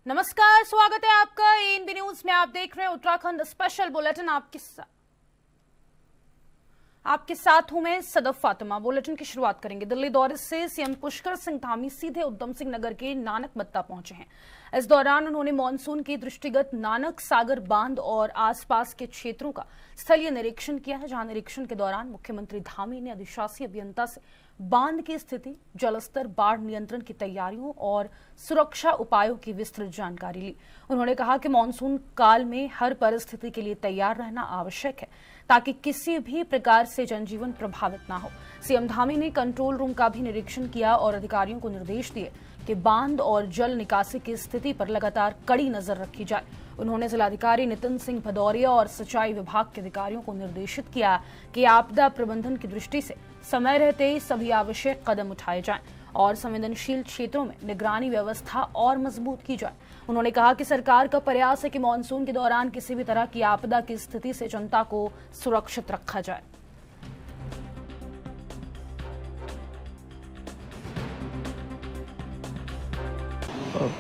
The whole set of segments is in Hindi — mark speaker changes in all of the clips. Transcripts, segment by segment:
Speaker 1: नमस्कार, स्वागत है आपका एएनबी न्यूज में। आप देख रहे हैं उत्तराखंड स्पेशल बुलेटिन। आपके साथ हूं मैं सदफ फातिमा। बुलेटिन की शुरुआत करेंगे। दिल्ली दौरे से सीएम पुष्कर सिंह धामी सीधे उधम सिंह नगर के नानक मत्ता पहुंचे हैं। इस दौरान उन्होंने मानसून के दृष्टिगत नानक सागर बांध और आसपास के क्षेत्रों का स्थलीय निरीक्षण किया है, जहां निरीक्षण के दौरान मुख्यमंत्री धामी ने अधिशासी अभियंता से बांध की स्थिति, जलस्तर, बाढ़ नियंत्रण की तैयारियों और सुरक्षा उपायों की विस्तृत जानकारी ली। उन्होंने कहा कि मानसून काल में हर परिस्थिति के लिए तैयार रहना आवश्यक है, ताकि किसी भी प्रकार से जनजीवन प्रभावित न हो। सीएम धामी ने कंट्रोल रूम का भी निरीक्षण किया और अधिकारियों को निर्देश दिए कि बांध और जल निकासी की स्थिति पर लगातार कड़ी नजर रखी जाए। उन्होंने जिलाधिकारी नितिन सिंह भदौरिया और सिंचाई विभाग के अधिकारियों को निर्देशित किया कि आपदा प्रबंधन की दृष्टि से समय रहते ही सभी आवश्यक कदम उठाए जाएं और संवेदनशील क्षेत्रों में निगरानी व्यवस्था और मजबूत की जाए। उन्होंने कहा कि सरकार का प्रयास है कि मानसून के दौरान किसी भी तरह की आपदा की स्थिति से जनता को सुरक्षित रखा जाए।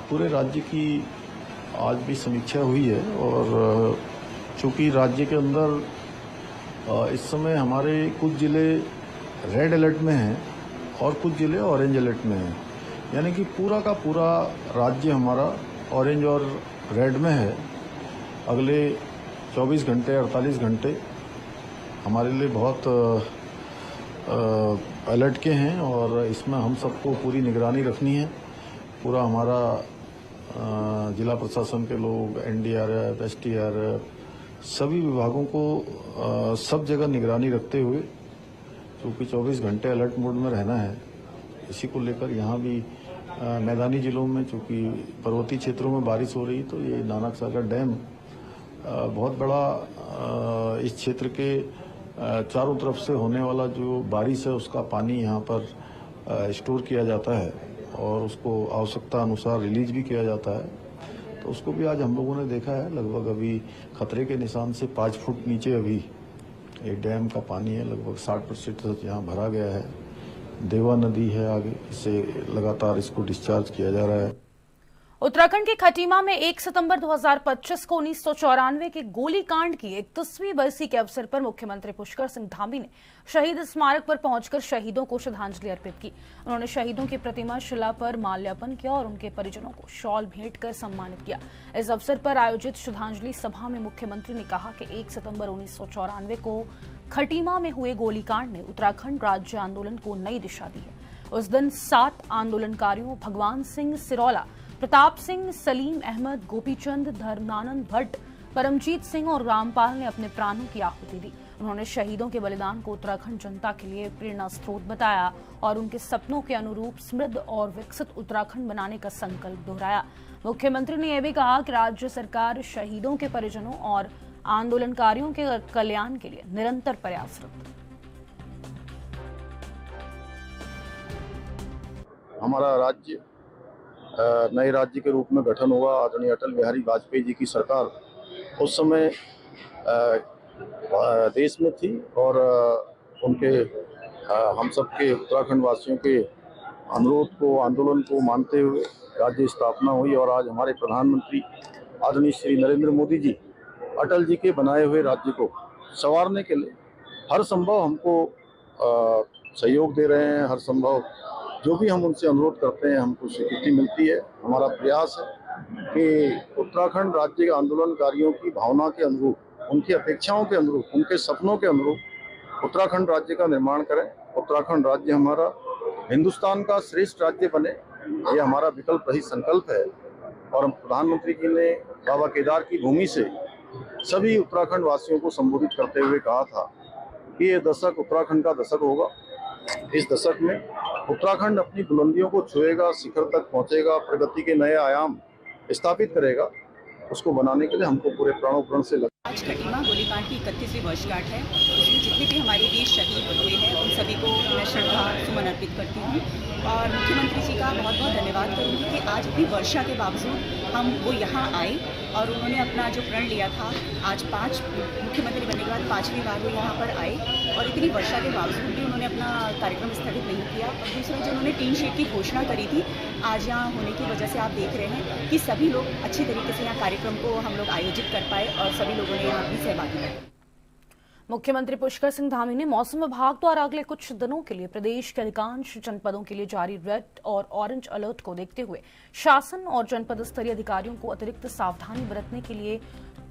Speaker 2: पूरे राज्य की आज भी समीक्षा हुई है और चूंकि राज्य के अंदर इस समय हमारे कुछ जिले रेड अलर्ट में हैं और कुछ जिले ऑरेंज अलर्ट में हैं, यानी कि पूरा का पूरा राज्य हमारा ऑरेंज और रेड में है। अगले 24 घंटे 48 घंटे हमारे लिए बहुत अलर्ट के हैं और इसमें हम सबको पूरी निगरानी रखनी है। पूरा हमारा जिला प्रशासन के लोग, एनडीआरएफ, एसडीआरएफ, सभी विभागों को सब जगह निगरानी रखते हुए, क्योंकि 24 घंटे अलर्ट मोड में रहना है, इसी को लेकर यहाँ भी मैदानी जिलों में, चूँकि पर्वतीय क्षेत्रों में बारिश हो रही, तो ये नानक सागर डैम बहुत बड़ा इस क्षेत्र के चारों तरफ से होने वाला जो बारिश है उसका पानी यहाँ पर स्टोर किया जाता है और उसको आवश्यकता अनुसार रिलीज भी किया जाता है। तो उसको भी आज हम लोगों ने देखा है। लगभग अभी खतरे के निशान से 5 फुट नीचे अभी ये डैम का पानी है। लगभग 60% यहाँ भरा गया है। देवा नदी है आगे, इसे लगातार इसको डिस्चार्ज किया जा रहा है।
Speaker 1: उत्तराखंड के खटीमा में 1 सितंबर 2025 को 1994 के गोलीकांड की 31वीं बरसी के अवसर पर मुख्यमंत्री पुष्कर सिंह धामी ने शहीद स्मारक पर पहुंचकर शहीदों को श्रद्धांजलि अर्पित की। उन्होंने शहीदों की प्रतिमा शिला पर माल्यार्पण किया और उनके परिजनों को शॉल भेंट कर सम्मानित किया। इस अवसर पर आयोजित श्रद्धांजलि सभा में मुख्यमंत्री ने कहा कि 1 सितंबर 1994 को खटीमा में हुए गोलीकांड ने उत्तराखंड राज्य आंदोलन को नई दिशा दी है। उस दिन 7 आंदोलनकारियों भगवान सिंह सिरौला, प्रताप सिंह, सलीम अहमद, गोपीचंद, धर्मानंद भट्ट, परमजीत सिंह और रामपाल ने अपने प्राणों की आहुति दी। उन्होंने शहीदों के बलिदान को उत्तराखंड जनता के लिए प्रेरणा स्रोत बताया और उनके सपनों के अनुरूप समृद्ध और विकसित उत्तराखंड बनाने का संकल्प दोहराया। मुख्यमंत्री ने यह भी कहा कि राज्य सरकार शहीदों के परिजनों और आंदोलनकारियों के कल्याण के लिए निरंतर प्रयासरत।
Speaker 3: हमारा राज्य नए राज्य के रूप में गठन हुआ। आदरणीय अटल बिहारी वाजपेयी जी की सरकार उस समय देश में थी और उनके हम सब के उत्तराखंड वासियों के अनुरोध को, आंदोलन को मानते हुए राज्य स्थापना हुई और आज हमारे प्रधानमंत्री आदरणीय श्री नरेंद्र मोदी जी अटल जी के बनाए हुए राज्य को संवारने के लिए हर संभव हमको सहयोग दे रहे हैं। हर संभव जो भी हम उनसे अनुरोध करते हैं हमको स्वीकृति मिलती है। हमारा प्रयास है कि उत्तराखंड राज्य के आंदोलनकारियों की भावना के अनुरूप, उनकी अपेक्षाओं के अनुरूप, उनके सपनों के अनुरूप उत्तराखंड राज्य का निर्माण करें। उत्तराखंड राज्य हमारा हिंदुस्तान का श्रेष्ठ राज्य बने, ये हमारा विकल्प रहित संकल्प है। और प्रधानमंत्री जी ने बाबा केदार की भूमि से सभी उत्तराखंड वासियों को संबोधित करते हुए कहा था कि ये दशक उत्तराखंड का दशक होगा। इस दशक में उत्तराखंड अपनी बुलंदियों को छुएगा, शिखर तक पहुंचेगा, प्रगति के नए आयाम स्थापित करेगा। उसको बनाने के लिए हमको पूरे प्राणों प्रण से
Speaker 4: आज खटीमा गोलीकांड की 31वीं वर्षगांठ है। उसी जितने भी हमारे वीर शहीद हुए हैं उन सभी को मैं श्रद्धा सुमन अर्पित करती हूँ और मुख्यमंत्री जी का बहुत बहुत धन्यवाद करूँगी कि आज इतनी वर्षा के बावजूद वो यहाँ आए और उन्होंने अपना जो प्रण लिया था, आज 5 मुख्यमंत्री बनने के बाद 5वीं बार वो यहाँ पर आए और इतनी वर्षा के बावजूद भी उन्होंने अपना कार्यक्रम स्थगित नहीं किया। और दूसरा, जो उन्होंने टीन शीट की घोषणा करी थी, आज यहाँ होने की वजह से आप देख रहे हैं कि सभी लोग अच्छी तरीके से यहाँ कार्यक्रम को हम लोग आयोजित कर पाए और सभी लोगों ने यहाँ अपनी सहभागिता की।
Speaker 1: मुख्यमंत्री पुष्कर सिंह धामी ने मौसम विभाग द्वारा अगले कुछ दिनों के लिए प्रदेश के अधिकांश जनपदों के लिए जारी रेड और ऑरेंज अलर्ट को देखते हुए शासन और जनपद स्तरीय अधिकारियों को अतिरिक्त सावधानी बरतने के लिए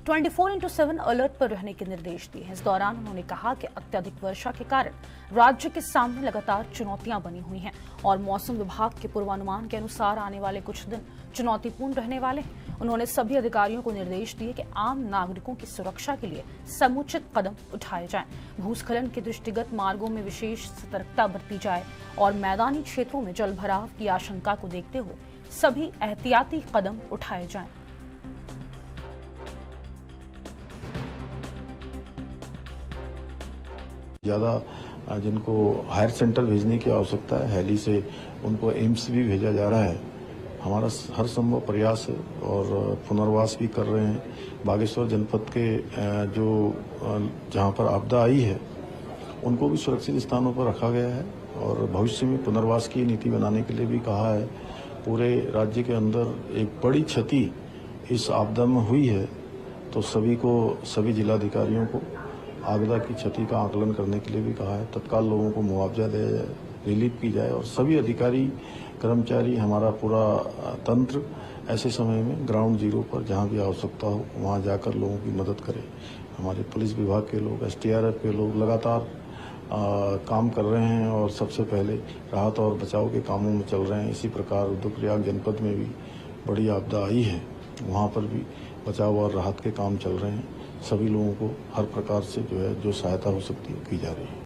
Speaker 1: 24/7 अलर्ट पर रहने के निर्देश दिए हैं। इस दौरान उन्होंने कहा कि अत्यधिक वर्षा के कारण राज्य के सामने लगातार चुनौतियां बनी हुई हैं और मौसम विभाग के पूर्वानुमान के अनुसार आने वाले कुछ दिन चुनौतीपूर्ण रहने वाले हैं। उन्होंने सभी अधिकारियों को निर्देश दिए कि आम नागरिकों की सुरक्षा के लिए समुचित कदम उठाए जाएं, भूस्खलन के दृष्टिगत मार्गों में विशेष सतर्कता बरती जाए और मैदानी क्षेत्रों में जलभराव की आशंका को देखते हुए सभी एहतियाती कदम उठाए जाएं।
Speaker 2: ज़्यादा जिनको हायर सेंटर भेजने की आवश्यकता है, हेली से उनको एम्स भी भेजा जा रहा है। हमारा हर संभव प्रयास है और पुनर्वास भी कर रहे हैं। बागेश्वर जनपद के जो जहां पर आपदा आई है उनको भी सुरक्षित स्थानों पर रखा गया है और भविष्य में पुनर्वास की नीति बनाने के लिए भी कहा है। पूरे राज्य के अंदर एक बड़ी क्षति इस आपदा में हुई है, तो सभी जिलाधिकारियों को आपदा की क्षति का आकलन करने के लिए भी कहा है। तत्काल लोगों को मुआवजा दिया जाए, रिलीफ की जाए और सभी अधिकारी कर्मचारी, हमारा पूरा तंत्र ऐसे समय में ग्राउंड जीरो पर जहां भी आवश्यकता हो वहां जाकर लोगों की मदद करे। हमारे पुलिस विभाग के लोग, STRF के लोग लगातार काम कर रहे हैं और सबसे पहले राहत और बचाव के कामों में चल रहे हैं। इसी प्रकार रुद्रप्रयाग जनपद में भी बड़ी आपदा आई है, वहाँ पर भी बचाव और राहत के काम चल रहे हैं। सभी लोगों को हर प्रकार से जो सहायता हो सकती है की जा रही है।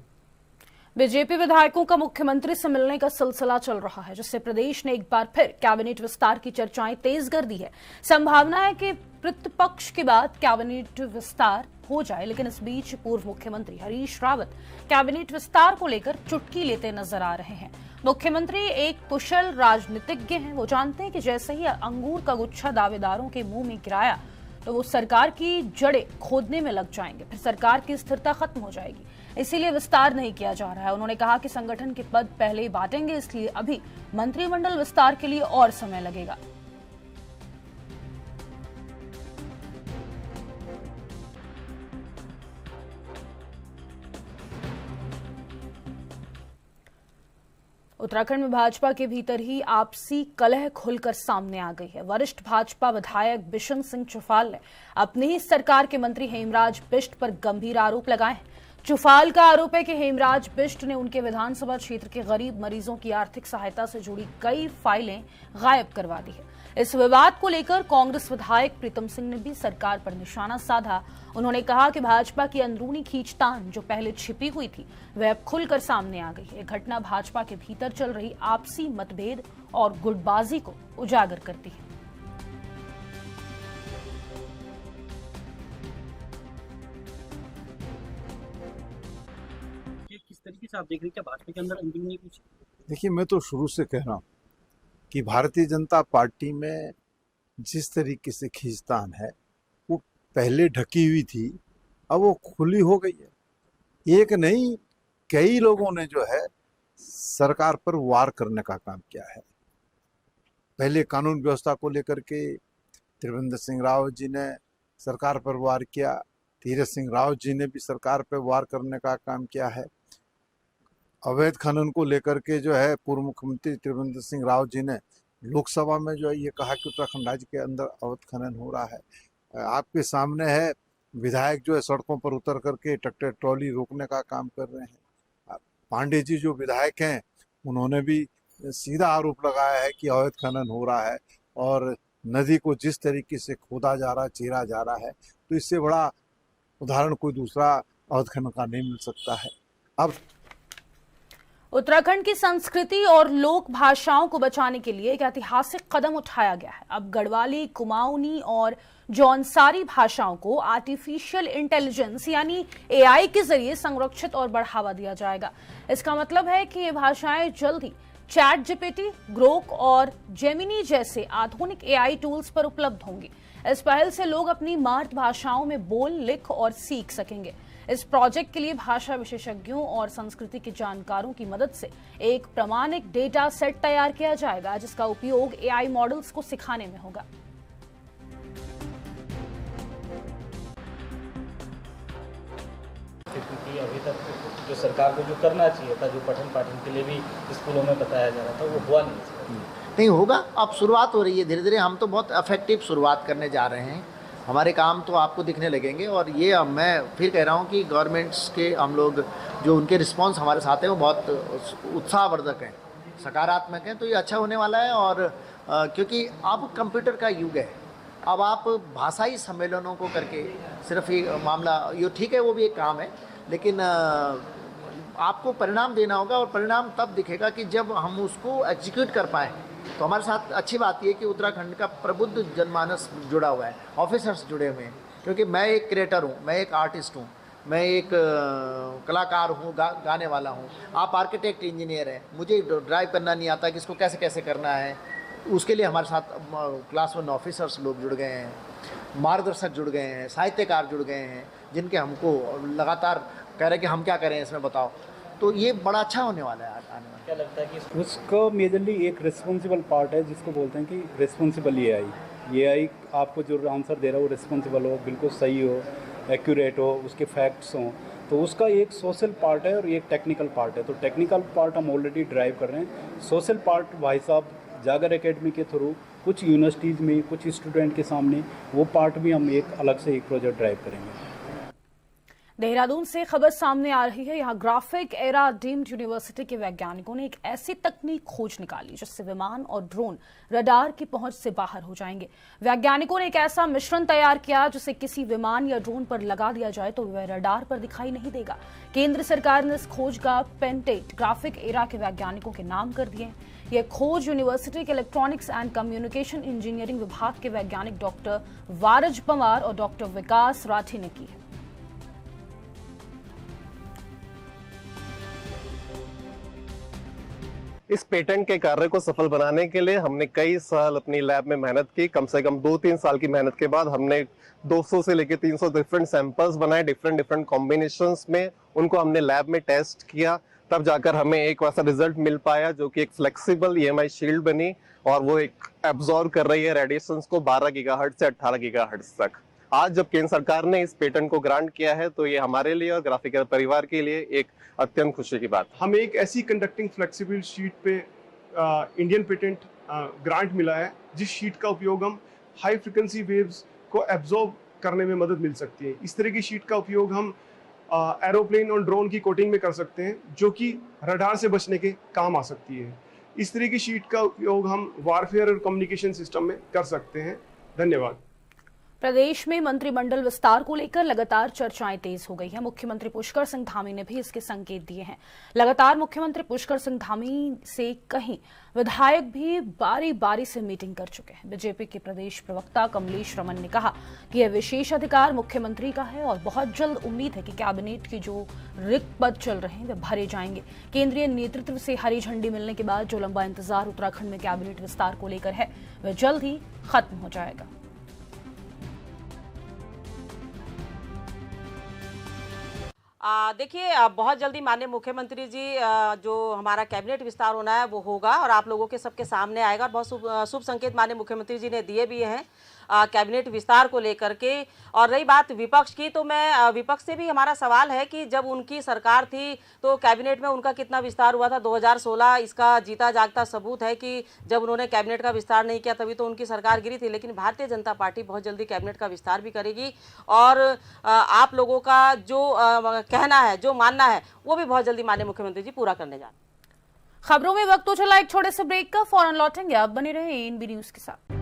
Speaker 1: बीजेपी विधायकों का मुख्यमंत्री से मिलने का सिलसिला चल रहा है, जिससे प्रदेश ने एक बार फिर कैबिनेट विस्तार की चर्चाएं तेज कर दी है। संभावना है कि प्रतिपक्ष के बाद कैबिनेट विस्तार हो जाए, लेकिन इस बीच पूर्व मुख्यमंत्री हरीश रावत कैबिनेट विस्तार को लेकर चुटकी लेते नजर आ रहे हैं। मुख्यमंत्री एक कुशल राजनीतिज्ञ हैं। वो जानते हैं कि जैसे ही अंगूर का गुच्छा दावेदारों के मुंह में गिराया तो वो सरकार की जड़ें खोदने में लग जाएंगे, फिर सरकार की स्थिरता खत्म हो जाएगी। इसीलिए विस्तार नहीं किया जा रहा है। उन्होंने कहा कि संगठन के पद पहले ही बांटेंगे, इसलिए अभी मंत्रिमंडल विस्तार के लिए और समय लगेगा। उत्तराखंड में भाजपा के भीतर ही आपसी कलह खुलकर सामने आ गई है। वरिष्ठ भाजपा विधायक बिशन सिंह चुफाल ने अपनी ही सरकार के मंत्री हेमराज बिष्ट पर गंभीर आरोप लगाए हैं। चुफाल का आरोप है कि हेमराज बिष्ट ने उनके विधानसभा क्षेत्र के गरीब मरीजों की आर्थिक सहायता से जुड़ी कई फाइलें गायब करवा दी है। इस विवाद को लेकर कांग्रेस विधायक प्रीतम सिंह ने भी सरकार पर निशाना साधा। उन्होंने कहा कि भाजपा की अंदरूनी खींचतान जो पहले छिपी हुई थी वह अब खुलकर सामने आ गई है। घटना भाजपा के भीतर चल रही आपसी मतभेद और गुटबाजी को उजागर करती है।
Speaker 5: किस तरीके से आप देख रहे हैं, क्या भाजपा के अंदर अंदरूनी कुछ?
Speaker 6: देखिए, मैं तो शुरू से कह रहा हूँ कि भारतीय जनता पार्टी में जिस तरीके से खींचतान है वो पहले ढकी हुई थी, अब वो खुली हो गई है। एक नहीं, कई लोगों ने जो है सरकार पर वार करने का काम किया है। पहले कानून व्यवस्था को लेकर के त्रिवेंद्र सिंह रावत जी ने सरकार पर वार किया, तीरथ सिंह रावत जी ने भी सरकार पर वार करने का काम किया है। अवैध खनन को लेकर के जो है पूर्व मुख्यमंत्री त्रिवेंद्र सिंह रावत जी ने लोकसभा में जो है ये कहा कि उत्तराखंड राज्य के अंदर अवैध खनन हो रहा है। आपके सामने है विधायक जो है सड़कों पर उतर करके ट्रैक्टर ट्रॉली रोकने का काम कर रहे हैं। पांडे जी जो विधायक हैं उन्होंने भी सीधा आरोप लगाया है कि अवैध खनन हो रहा है और नदी को जिस तरीके से खोदा जा रहा है, चीरा जा रहा है, तो इससे बड़ा उदाहरण कोई दूसरा अवैध खनन का नहीं मिल सकता है। अब
Speaker 1: उत्तराखंड की संस्कृति और लोक भाषाओं को बचाने के लिए एक ऐतिहासिक कदम उठाया गया है। अब गढ़वाली, कुमाऊनी और जौनसारी भाषाओं को आर्टिफिशियल इंटेलिजेंस यानी एआई के जरिए संरक्षित और बढ़ावा दिया जाएगा। इसका मतलब है कि ये भाषाएं जल्द ही चैट जीपीटी, ग्रोक और जेमिनी जैसे आधुनिक एआई टूल्स पर उपलब्ध होंगी। इस पहल से लोग अपनी मातृभाषाओं में बोल, लिख और सीख सकेंगे। इस प्रोजेक्ट के लिए भाषा विशेषज्ञों और संस्कृति के जानकारों की मदद से एक प्रामाणिक डेटा सेट तैयार किया जाएगा, जिसका उपयोग एआई मॉडल्स को सिखाने में होगा।
Speaker 5: क्योंकि अभी तक जो सरकार को जो करना चाहिए था, जो पठन पाठन के लिए भी स्कूलों में बताया जा रहा था, वो हुआ नहीं
Speaker 7: होगा। अब शुरुआत हो रही है धीरे धीरे। हम तो बहुत इफेक्टिव शुरुआत करने जा रहे हैं। हमारे काम तो आपको दिखने लगेंगे। और ये अब मैं फिर कह रहा हूँ कि गवर्नमेंट्स के हम लोग जो उनके रिस्पांस हमारे साथ हैं वो बहुत उत्साहवर्धक हैं, सकारात्मक हैं। तो ये अच्छा होने वाला है। और क्योंकि अब कंप्यूटर का युग है। अब आप भाषाई सम्मेलनों को करके सिर्फ ये मामला, ये ठीक है, वो भी एक काम है, लेकिन आपको परिणाम देना होगा। और परिणाम तब दिखेगा कि जब हम उसको एग्जीक्यूट कर पाएँ। तो हमारे साथ अच्छी बात यह है कि उत्तराखंड का प्रबुद्ध जनमानस जुड़ा हुआ है, ऑफिसर्स जुड़े हुए हैं। क्योंकि मैं एक क्रिएटर हूँ, मैं एक आर्टिस्ट हूँ, मैं एक कलाकार हूँ, गाने वाला हूँ। आप आर्किटेक्ट, इंजीनियर हैं, मुझे ड्राइव करना नहीं आता कि इसको कैसे कैसे करना है। उसके लिए हमारे साथ क्लास 1 ऑफिसर्स लोग जुड़ गए हैं, मार्गदर्शक जुड़ गए हैं, साहित्यकार जुड़ गए हैं, जिनके हमको लगातार कह रहे हैं कि हम क्या करें इसमें, बताओ। तो ये बड़ा अच्छा होने वाला है आने वाला।
Speaker 5: क्या लगता है कि
Speaker 8: उसका मेजरली एक रिस्पॉन्सिबल पार्ट है, जिसको बोलते हैं कि रिस्पॉन्सिबल एआई आपको जो आंसर दे रहा है वो रिस्पॉन्सिबल हो, बिल्कुल सही हो, एक्यूरेट हो, उसके फैक्ट्स हों। तो उसका एक सोशल पार्ट है और एक टेक्निकल पार्ट है। तो टेक्निकल पार्ट हम ऑलरेडी ड्राइव कर रहे हैं। सोशल पार्ट भाई साहब जागर एकेडमी के थ्रू कुछ यूनिवर्सिटीज़ में, कुछ स्टूडेंट के सामने, वो पार्ट भी हम एक अलग से एक प्रोजेक्ट ड्राइव करेंगे।
Speaker 1: देहरादून से खबर सामने आ रही है। यहाँ ग्राफिक एरा डीम्ड यूनिवर्सिटी के वैज्ञानिकों ने एक ऐसी तकनीक खोज निकाली जिससे विमान और ड्रोन रडार की पहुंच से बाहर हो जाएंगे। वैज्ञानिकों ने एक ऐसा मिश्रण तैयार किया जिसे किसी विमान या ड्रोन पर लगा दिया जाए तो वह रडार पर दिखाई नहीं देगा। केंद्र सरकार ने इस खोज का पेटेंट ग्राफिक एरा के वैज्ञानिकों के नाम कर दिए। यह खोज यूनिवर्सिटी के इलेक्ट्रॉनिक्स एंड कम्युनिकेशन इंजीनियरिंग विभाग के वैज्ञानिक डॉक्टर वारज पवार और डॉक्टर विकास राठी ने की है।
Speaker 9: इस पेटेंट के कार्य को सफल बनाने के लिए हमने कई साल अपनी लैब में मेहनत की। कम से कम 2-3 साल की मेहनत के बाद हमने 200 से लेकर 300 डिफरेंट सैंपल्स बनाए, डिफरेंट कॉम्बिनेशंस में। उनको हमने लैब में टेस्ट किया, तब जाकर हमें एक वैसा रिजल्ट मिल पाया जो कि एक फ्लेक्सिबल EMI शील्ड बनी और वो एक एब्जॉर्ब कर रही है रेडिएशंस को 12 गीगाहर्ट्ज से 18 गीगाहर्ट्ज तक। आज जब केंद्र सरकार ने इस पेटेंट को ग्रांट किया है तो ये हमारे लिए और ग्राफिकर परिवार के लिए एक अत्यंत खुशी की बात।
Speaker 10: हमें एक ऐसी कंडक्टिंग फ्लेक्सिबल शीट पे इंडियन पेटेंट ग्रांट मिला है, जिस शीट का उपयोग हम हाई फ्रिक्वेंसी वेव्स को एब्जॉर्ब करने में मदद मिल सकती है। इस तरह की शीट का उपयोग हम एरोप्लेन और ड्रोन की कोटिंग में कर सकते हैं, जो कि रडार से बचने के काम आ सकती है। इस तरह की शीट का उपयोग हम वारफेयर और कम्युनिकेशन सिस्टम में कर सकते हैं। धन्यवाद।
Speaker 1: प्रदेश में मंत्रिमंडल विस्तार को लेकर लगातार चर्चाएं तेज हो गई है। मुख्यमंत्री पुष्कर सिंह धामी ने भी इसके संकेत दिए हैं। लगातार मुख्यमंत्री पुष्कर सिंह धामी से कहीं विधायक भी बारी बारी से मीटिंग कर चुके हैं। बीजेपी के प्रदेश प्रवक्ता कमलेश रमन ने कहा कि यह विशेष अधिकार मुख्यमंत्री का है और बहुत जल्द उम्मीद है कि कैबिनेट की जो रिक्त पद चल रहे हैं वे भरे जाएंगे। केंद्रीय नेतृत्व से हरी झंडी मिलने के बाद जो लंबा इंतजार उत्तराखंड में कैबिनेट विस्तार को लेकर है वह जल्द ही खत्म हो जाएगा।
Speaker 11: देखिए, बहुत जल्दी माननीय मुख्यमंत्री जी जो हमारा कैबिनेट विस्तार होना है वो होगा और आप लोगों के सबके सामने आएगा। बहुत शुभ संकेत माननीय मुख्यमंत्री जी ने दिए भी हैं कैबिनेट विस्तार को लेकर के। और रही बात विपक्ष की, तो मैं विपक्ष से भी हमारा सवाल है कि जब उनकी सरकार थी तो कैबिनेट में उनका कितना विस्तार हुआ था 2016। इसका जीता जागता सबूत है कि जब उन्होंने कैबिनेट का विस्तार नहीं किया तभी तो उनकी सरकार गिरी थी। लेकिन भारतीय जनता पार्टी बहुत जल्दी कैबिनेट का विस्तार भी करेगी और आप लोगों का जो कहना है, जो मानना है, वो भी बहुत जल्दी माननीय मुख्यमंत्री जी पूरा करने जा रहे हैं।
Speaker 1: खबरों में वक्त तो चला एक छोटे से ब्रेक का, फौरन लौटेंगे। आप बने रहे ANB न्यूज के साथ।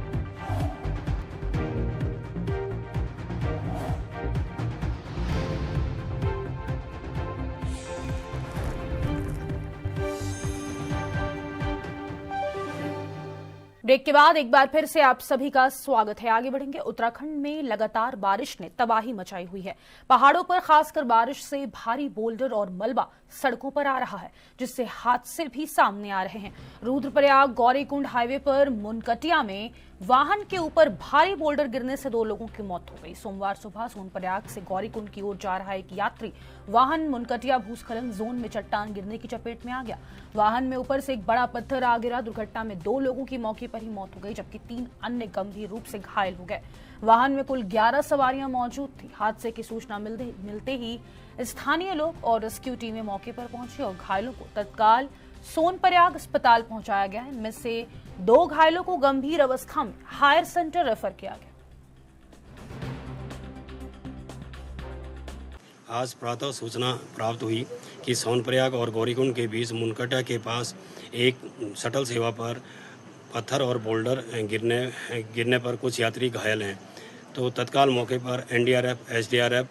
Speaker 1: ब्रेक के बाद एक बार फिर से आप सभी का स्वागत है। आगे बढ़ेंगे। उत्तराखंड में लगातार बारिश ने तबाही मचाई हुई है। पहाड़ों पर खासकर बारिश से भारी बोल्डर और मलबा सड़कों पर आ रहा है, जिससे हादसे भी सामने आ रहे हैं। रुद्रप्रयाग गौरीकुंड हाईवे पर मुनकटिया में वाहन के ऊपर भारी बोल्डर गिरने से 2 लोगों की मौत हो गई। सोमवार सुबह सोनप्रयाग से गौरीकुंड की ओर जा रहा एक यात्री वाहन मुनकटिया भूस्खलन जोन में चट्टान गिरने की चपेट में आ गया। वाहन में ऊपर से एक बड़ा पत्थर आ गिरा। दुर्घटना में 2 लोगों की मौके पर ही मौत हो गई, जबकि 3 अन्य गंभीर रूप से घायल हो गए। वाहन में कुल 11 सवारियां मौजूद थी। हादसे की सूचना मिलते ही स्थानीय लोग और रेस्क्यू टीमें मौके पर पहुंची और घायलों को तत्काल सोनप्रयाग अस्पताल पहुंचाया गया है। इनमें से 2 घायलों को गंभीर अवस्था में हायर सेंटर रेफर किया गया।
Speaker 12: आज प्रातः सूचना प्राप्त हुई कि सोनप्रयाग और गौरीकुंड के बीच मुनकटा के पास एक शटल सेवा पर पत्थर और बोल्डर गिरने पर कुछ यात्री घायल हैं। तो तत्काल मौके पर एनडीआरएफ, एसडीआरएफ,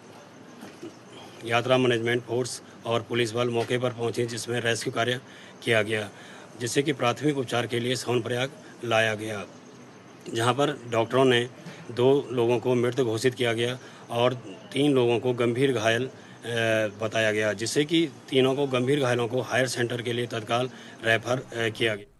Speaker 12: यात्रा मैनेजमेंट फोर्स और पुलिस बल मौके पर पहुंचे, जिसमें रेस्क्यू कार्य किया गया, जिससे कि प्राथमिक उपचार के लिए सोनप्रयाग लाया गया, जहां पर डॉक्टरों ने 2 लोगों को मृत घोषित किया गया और 3 लोगों को गंभीर घायल बताया गया, जिससे कि तीनों को गंभीर घायलों को हायर सेंटर के लिए तत्काल रेफर किया गया।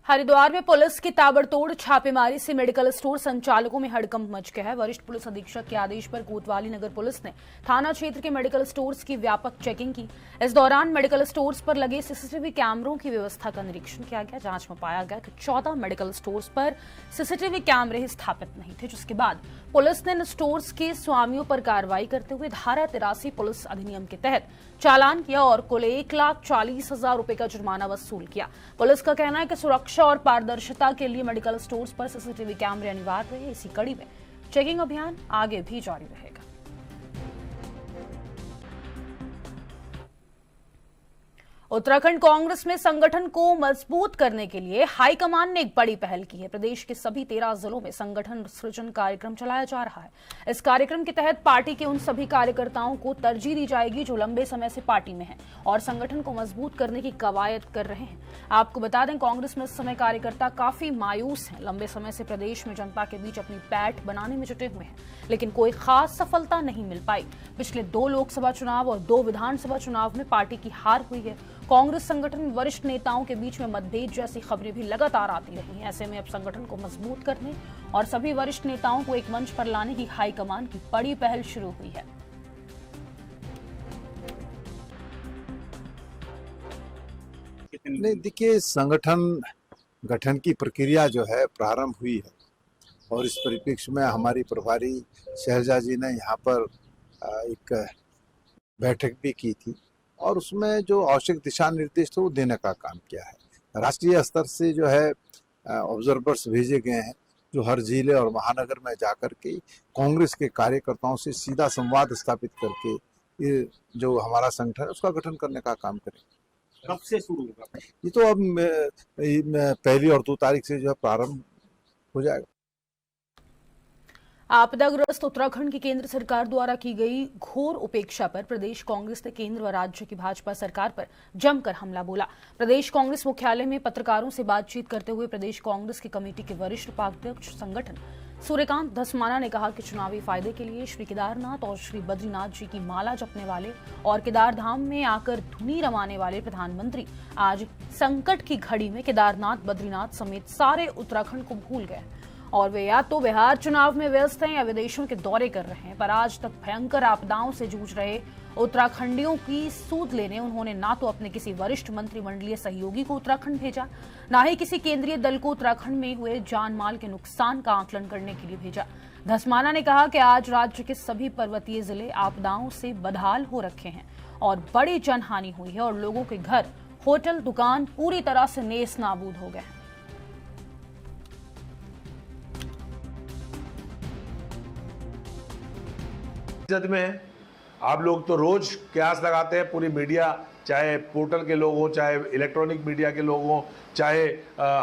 Speaker 1: हरिद्वार में पुलिस की ताबड़तोड़ छापेमारी से मेडिकल स्टोर संचालकों में हड़कंप मच गया है। वरिष्ठ पुलिस अधीक्षक के आदेश पर कोतवाली नगर पुलिस ने थाना क्षेत्र के मेडिकल स्टोर्स की व्यापक चेकिंग की। इस दौरान मेडिकल स्टोर्स पर लगे सीसीटीवी कैमरों की व्यवस्था का निरीक्षण किया गया। जांच में पाया गया कि 14 मेडिकल स्टोर्स पर सीसीटीवी कैमरे स्थापित नहीं थे, जिसके बाद पुलिस ने इन स्टोर्स के स्वामियों पर कार्रवाई करते हुए धारा 83 पुलिस अधिनियम के तहत चालान किया और कुल 1,40,000 रुपए का जुर्माना वसूल किया। पुलिस का कहना है कि सुरक्षा और पारदर्शिता के लिए मेडिकल स्टोर्स पर सीसीटीवी कैमरे अनिवार्य है। इसी कड़ी में चेकिंग अभियान आगे भी जारी रहेगा। उत्तराखंड कांग्रेस में संगठन को मजबूत करने के लिए हाईकमान ने एक बड़ी पहल की है। प्रदेश के सभी 13 जिलों में संगठन सृजन कार्यक्रम चलाया जा रहा है। इस कार्यक्रम के तहत पार्टी के उन सभी कार्यकर्ताओं को तरजीह दी जाएगी जो लंबे समय से पार्टी में हैं और संगठन को मजबूत करने की कवायद कर रहे हैं। आपको बता दें, कांग्रेस में इस समय कार्यकर्ता काफी मायूस हैं। लंबे समय से प्रदेश में जनता के बीच अपनी पैठ बनाने में जुटे हुए हैं, लेकिन कोई खास सफलता नहीं मिल पाई। पिछले 2 लोकसभा चुनाव और 2 विधानसभा चुनाव में पार्टी की हार हुई है। कांग्रेस संगठन में वरिष्ठ नेताओं के बीच में मतभेद जैसी खबरें भी लगातार आती रही हैं। ऐसे में अब संगठन को मजबूत करने और सभी वरिष्ठ नेताओं को एक मंच पर लाने की हाईकमान की बड़ी पहल शुरू हुई है।
Speaker 6: नहीं, देखिए, संगठन गठन की प्रक्रिया जो है प्रारंभ हुई है और इस परिप्रेक्ष्य में हमारी प्रभारी शैलजा जी ने यहाँ पर एक बैठक भी की थी और उसमें जो आवश्यक दिशा निर्देश थे वो देने का काम किया है। राष्ट्रीय स्तर से जो है ऑब्जर्वर्स भेजे गए हैं जो हर जिले और महानगर में जाकर के कांग्रेस के कार्यकर्ताओं से सीधा संवाद स्थापित करके ये जो हमारा संगठन है उसका गठन करने का काम करेंगे।
Speaker 5: कब से शुरू होगा?
Speaker 6: ये तो अब 1 और 2 तारीख से जो है प्रारंभ हो जाएगा।
Speaker 1: आपदाग्रस्त उत्तराखंड की केंद्र सरकार द्वारा की गई घोर उपेक्षा पर प्रदेश कांग्रेस ने केंद्र व राज्य की भाजपा सरकार पर जमकर हमला बोला। प्रदेश कांग्रेस मुख्यालय में पत्रकारों से बातचीत करते हुए प्रदेश कांग्रेस की कमेटी के वरिष्ठ उपाध्यक्ष संगठन सूर्यकांत धस्माना ने कहा कि चुनावी फायदे के लिए श्री केदारनाथ और श्री बद्रीनाथ जी की माला जपने वाले और केदार धाम में आकर धुनी रमाने वाले प्रधानमंत्री आज संकट की घड़ी में केदारनाथ, बद्रीनाथ समेत सारे उत्तराखंड को भूल गए और वे या तो बिहार चुनाव में व्यस्त हैं या विदेशों के दौरे कर रहे हैं। पर आज तक भयंकर आपदाओं से जूझ रहे उत्तराखंडियों की सूद लेने उन्होंने ना तो अपने किसी वरिष्ठ मंत्रिमंडलीय सहयोगी को उत्तराखंड भेजा, ना ही किसी केंद्रीय दल को उत्तराखंड में हुए जान माल के नुकसान का आकलन करने के लिए भेजा। धस्माना ने कहा कि आज राज्य के सभी पर्वतीय जिले आपदाओं से बदहाल हो रखे हैं और बड़ी जनहानि हुई है और लोगों के घर, होटल, दुकान पूरी तरह से नेस नाबूद हो गए हैं।
Speaker 13: में आप लोग तो रोज कयास लगाते हैं, पूरी मीडिया, चाहे पोर्टल के लोग हों, चाहे इलेक्ट्रॉनिक मीडिया के लोग हों, चाहे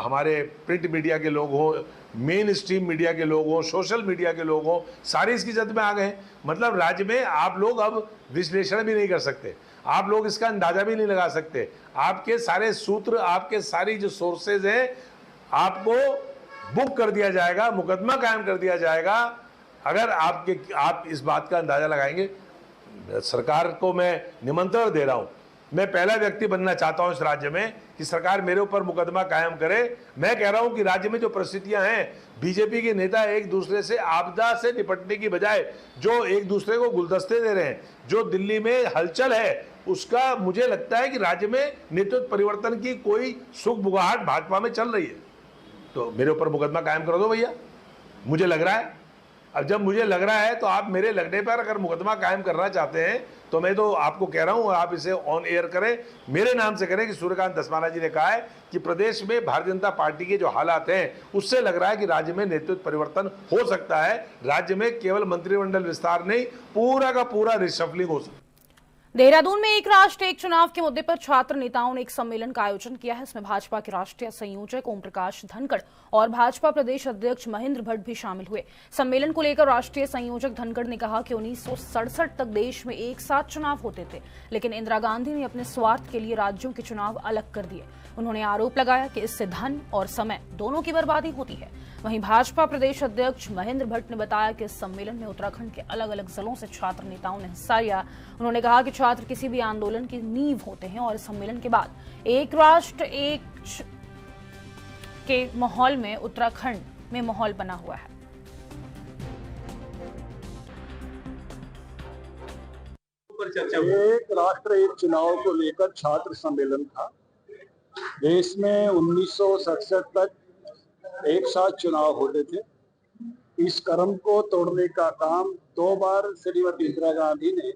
Speaker 13: हमारे प्रिंट मीडिया के लोग हों, मेन स्ट्रीम मीडिया के लोग हों, सोशल मीडिया के लोग हों, सारे इसकी जद में आ गए। मतलब राज्य में आप लोग अब विश्लेषण भी नहीं कर सकते, आप लोग इसका अंदाजा भी नहीं लगा सकते। आपके सारे सूत्र, आपके सारी जो सोर्सेज हैं, आपको बुक कर दिया जाएगा, मुकदमा कायम कर दिया जाएगा। अगर आप इस बात का अंदाजा लगाएंगे, सरकार को मैं निमंत्रण दे रहा हूं, मैं पहला व्यक्ति बनना चाहता हूं इस राज्य में कि सरकार मेरे ऊपर मुकदमा कायम करे। मैं कह रहा हूं कि राज्य में जो परिस्थितियां हैं, बीजेपी के नेता एक दूसरे से आपदा से निपटने की बजाय जो एक दूसरे को गुलदस्ते दे रहे हैं, जो दिल्ली में हलचल है, उसका मुझे लगता है कि राज्य में नेतृत्व परिवर्तन की कोई सुख बुगाहट भाजपा में चल रही है। तो मेरे ऊपर मुकदमा कायम कर दो भैया, मुझे लग रहा है। अब जब मुझे लग रहा है तो आप मेरे लगने पर अगर मुकदमा कायम करना चाहते हैं तो मैं तो आपको कह रहा हूं, आप इसे ऑन एयर करें, मेरे नाम से करें कि सूर्यकांत धस्माना जी ने कहा है कि प्रदेश में भारतीय जनता पार्टी के जो हालात हैं उससे लग रहा है कि राज्य में नेतृत्व परिवर्तन हो सकता है। राज्य में केवल मंत्रिमंडल विस्तार नहीं, पूरा का पूरा रिशफलिंग हो सकता है।
Speaker 1: देहरादून में एक राष्ट्र एक चुनाव के मुद्दे पर छात्र नेताओं ने एक सम्मेलन का आयोजन किया है। इसमें भाजपा के राष्ट्रीय संयोजक ओम प्रकाश धनखड़ और भाजपा प्रदेश अध्यक्ष महेंद्र भट्ट भी शामिल हुए। सम्मेलन को लेकर राष्ट्रीय संयोजक धनखड़ ने कहा कि 1967 तक देश में एक साथ चुनाव होते थे, लेकिन इंदिरा गांधी ने अपने स्वार्थ के लिए राज्यों के चुनाव अलग कर दिए। उन्होंने आरोप लगाया कि इससे धन और समय दोनों की बर्बादी होती है। वहीं भाजपा प्रदेश अध्यक्ष महेंद्र भट्ट ने बताया कि इस सम्मेलन में उत्तराखंड के अलग अलग जिलों से छात्र नेताओं ने हिस्सा लिया। उन्होंने कहा कि छात्र किसी भी आंदोलन की नींव होते हैं और इस सम्मेलन के बाद एक राष्ट्र एक के माहौल में उत्तराखंड में माहौल बना हुआ है।
Speaker 8: एक राष्ट्र एक चुनाव को लेकर छात्र सम्मेलन था। देश में 1967 तक एक साथ चुनाव होते थे। इस क्रम को तोड़ने का काम 2 बार श्रीमती इंदिरा गांधी ने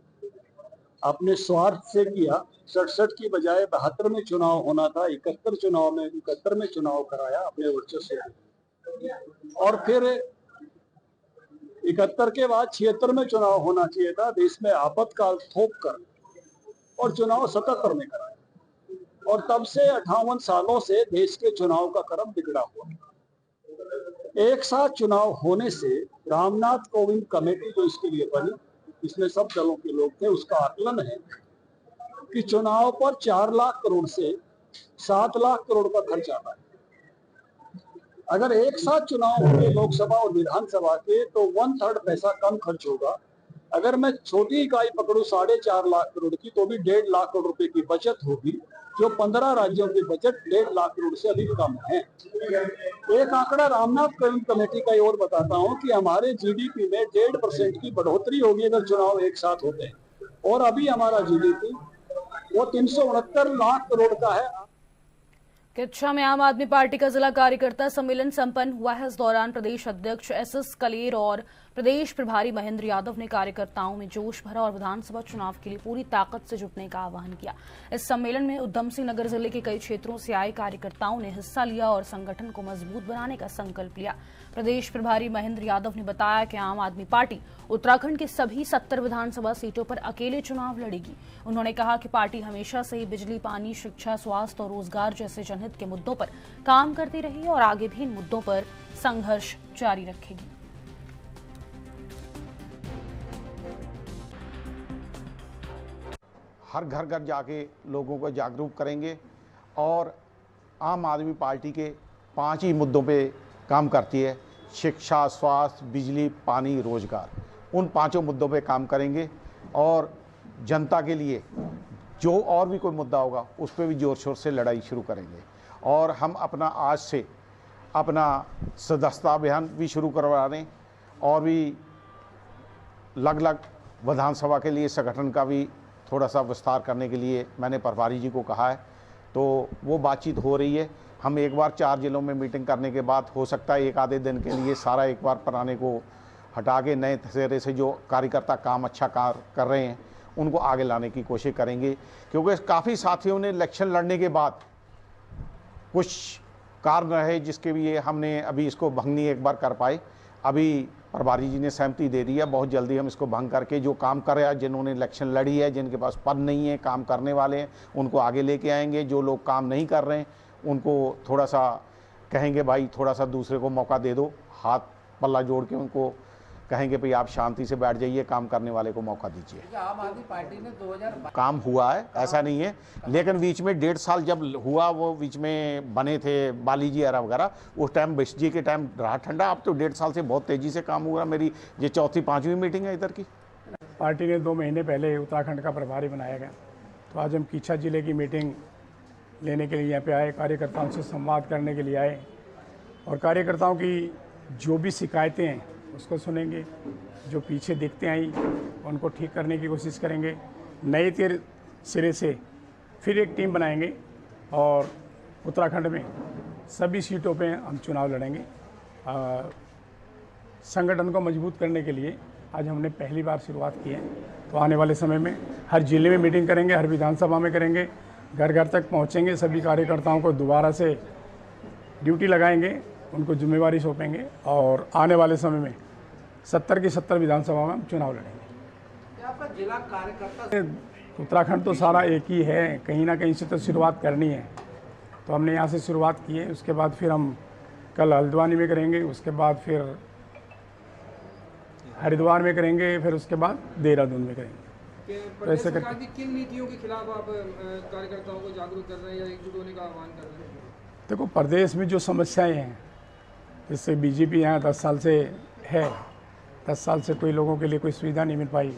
Speaker 8: अपने स्वार्थ से किया। 67 की बजाय 72 में चुनाव होना था, 71 में चुनाव कराया अपने वर्चस्व से, और फिर 71 के बाद 76 में चुनाव होना चाहिए था। देश में आपातकाल थोप कर और चुनाव 77 में कराया, और तब से 58 सालों से देश के चुनाव का क्रम बिगड़ा हुआ। एक साथ चुनाव होने से रामनाथ कोविंद कमेटी जो इसके लिए बनी, इसमें सब दलों के लोग थे, उसका आकलन है कि चुनाव पर 4 लाख करोड़ से 7 लाख करोड़ का खर्च आता है। अगर एक साथ चुनाव होंगे लोकसभा और विधानसभा के, तो 1/3 पैसा कम खर्च होगा। अगर मैं छोटी इकाई पकड़ूं 4.5 लाख करोड़ की, तो भी 1.5 लाख करोड़ रुपए की बचत होगी, जो 15 राज्यों की बजट 1.5 लाख करोड़ से अधिक कम है। एक आंकड़ा रामनाथ कोविंद कमेटी का और बताता हूं कि हमारे जीडीपी में 1.5% की बढ़ोतरी होगी अगर चुनाव एक साथ होते हैं, और अभी हमारा जीडीपी वो 369 लाख करोड़ का है।
Speaker 1: किच्छा में आम आदमी पार्टी का जिला कार्यकर्ता सम्मेलन संपन्न हुआ है। इस दौरान प्रदेश अध्यक्ष एसएस कलेर और प्रदेश प्रभारी महेंद्र यादव ने कार्यकर्ताओं में जोश भरा और विधानसभा चुनाव के लिए पूरी ताकत से जुटने का आह्वान किया। इस सम्मेलन में उधम सिंह नगर जिले के कई क्षेत्रों से आए कार्यकर्ताओं ने हिस्सा लिया और संगठन को मजबूत बनाने का संकल्प लिया। प्रदेश प्रभारी महेंद्र यादव ने बताया कि आम आदमी पार्टी उत्तराखंड की सभी 70 विधानसभा सीटों पर अकेले चुनाव लड़ेगी। उन्होंने कहा कि पार्टी हमेशा से ही बिजली, पानी, शिक्षा, स्वास्थ्य और रोजगार जैसे जनहित के मुद्दों पर काम करती रही और आगे भी इन मुद्दों पर संघर्ष जारी रखेगी।
Speaker 14: हर घर घर जाके लोगों को जागरूक करेंगे और आम आदमी पार्टी के 5 ही मुद्दों पे काम करती है: शिक्षा, स्वास्थ्य, बिजली, पानी, रोजगार। उन 5 मुद्दों पे काम करेंगे और जनता के लिए जो और भी कोई मुद्दा होगा उस पर भी जोर शोर से लड़ाई शुरू करेंगे। और हम अपना आज से अपना सदस्यता अभियान भी शुरू करवा रहे हैं और भी अलग-अलग विधानसभा के लिए संगठन का भी थोड़ा सा विस्तार करने के लिए मैंने प्रभारी जी को कहा है, तो वो बातचीत हो रही है। हम एक बार 4 जिलों में मीटिंग करने के बाद हो सकता है 1 आधे दिन के लिए सारा एक बार पुराने को हटा के नए सिरे से जो कार्यकर्ता काम अच्छा कर रहे हैं उनको आगे लाने की कोशिश करेंगे। क्योंकि काफ़ी साथियों ने इलेक्शन लड़ने के बाद कुछ कारण रहे जिसके लिए हमने अभी इसको भंग नहीं एक बार कर पाए। अभी प्रभारी जी ने सहमति दे दी है, बहुत जल्दी हम इसको भंग करके जो काम कर रहे हैं, जिन्होंने इलेक्शन लड़ी है, जिनके पास पद नहीं है, काम करने वाले हैं, उनको आगे लेके आएंगे। जो लोग काम नहीं कर रहे हैं उनको थोड़ा सा कहेंगे भाई थोड़ा सा दूसरे को मौका दे दो, हाथ पल्ला जोड़ के उनको कहेंगे भाई आप शांति से बैठ जाइए, काम करने वाले को मौका दीजिए।
Speaker 15: आम आदमी पार्टी ने 2000
Speaker 14: काम हुआ है, ऐसा नहीं है, लेकिन बीच में 1.5 साल जब हुआ, वो बीच में बने थे बाली जी वगैरह, उस टाइम बिश जी के टाइम रहा ठंडा। अब तो 1.5 साल से बहुत तेज़ी से काम हुआ। मेरी ये 4-5वीं मीटिंग है इधर की।
Speaker 15: पार्टी ने 2 महीने पहले उत्तराखंड का प्रभारी बनाया गया, तो आज हम कीछा जिले की मीटिंग लेने के लिए यहाँ पे आए, कार्यकर्ताओं से संवाद करने के लिए आए और कार्यकर्ताओं की जो भी शिकायतें हैं उसको सुनेंगे, जो पीछे दिखते आई उनको ठीक करने की कोशिश करेंगे। नए सिरे से फिर एक टीम बनाएंगे और उत्तराखंड में सभी सीटों पे हम चुनाव लड़ेंगे। संगठन को मजबूत करने के लिए आज हमने पहली बार शुरुआत की है, तो आने वाले समय में हर जिले में मीटिंग करेंगे, हर विधानसभा में करेंगे, घर घर तक पहुंचेंगे, सभी कार्यकर्ताओं को दोबारा से ड्यूटी लगाएंगे, उनको जिम्मेवारी सौंपेंगे और आने वाले समय में 70 की 70 विधानसभा में हम चुनाव लड़ेंगे। आपका जिला कार्यकर्ता उत्तराखंड तो सारा एक ही है, कहीं ना कहीं से तो शुरुआत करनी है, तो हमने यहाँ से शुरुआत की है। उसके बाद फिर हम कल हल्द्वानी में करेंगे, उसके बाद फिर हरिद्वार में करेंगे, फिर उसके बाद देहरादून में करेंगे। तो ऐसे करके
Speaker 16: किन नीतियों के खिलाफ आप कार्यकर्ताओं को जागरूक कर रहे हैं या एकजुट होने का आह्वान कर रहे हैं?
Speaker 15: देखो, प्रदेश में जो समस्याएं हैं, जैसे बीजेपी यहाँ 10 साल से है, 10 साल से कोई लोगों के लिए कोई सुविधा नहीं मिल पाई।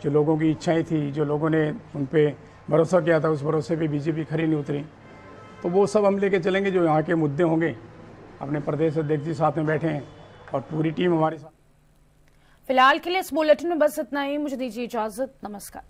Speaker 15: जो लोगों की इच्छाएं थी, जो लोगों ने उन पर भरोसा किया था, उस भरोसे पे बीजेपी खरी नहीं उतरी। तो वो सब हम लेके चलेंगे, जो यहाँ के मुद्दे होंगे। अपने प्रदेश अध्यक्ष जी साथ में बैठे हैं और पूरी टीम हमारे साथ।
Speaker 1: फिलहाल के लिए इस बुलेटिन में बस इतना ही। मुझे दीजिए इजाजत। नमस्कार।